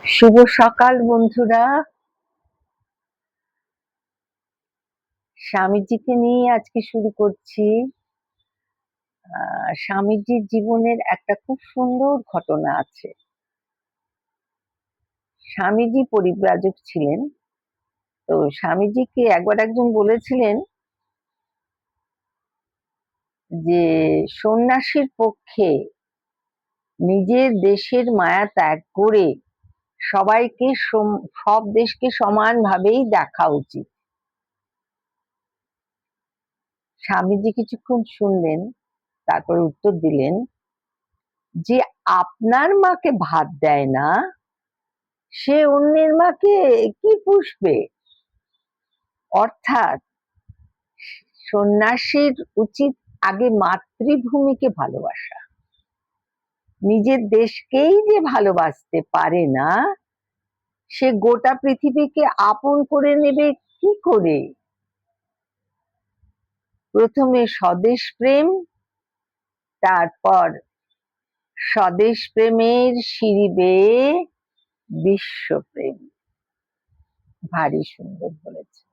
শুভ সকাল বন্ধুরা। স্বামীজিকে নিয়ে আজকে শুরু করছি। স্বামীজির জীবনের একটা খুব সুন্দর ঘটনা আছে। স্বামীজি পরিব্রাজক ছিলেন। তো স্বামীজিকে একবার একজন বলেছিলেন যে সন্ন্যাসীর পক্ষে নিজের দেশের মায়া ত্যাগ করে সবাইকে সব দেশকে সমানভাবেই দেখা উচিত। স্বামীজি কিছুক্ষণ শুনলেন, তারপর উত্তর দিলেন যে আপনার মাকে ভাত দেয় না, সে অন্যের মাকে কি পুষবে। অর্থাৎ সন্ন্যাসীর উচিত আগে মাতৃভূমিকে ভালোবাসা। নিজের দেশকেই যে ভালোবাসতে পারে না, সে গোটা পৃথিবীকে আপন করে নেবে কি করে। প্রথমে স্বদেশ প্রেম, তারপর স্বদেশ প্রেমের সিঁড়ি বেয়ে বিশ্বপ্রেম। ভারী সুন্দর বলেছে।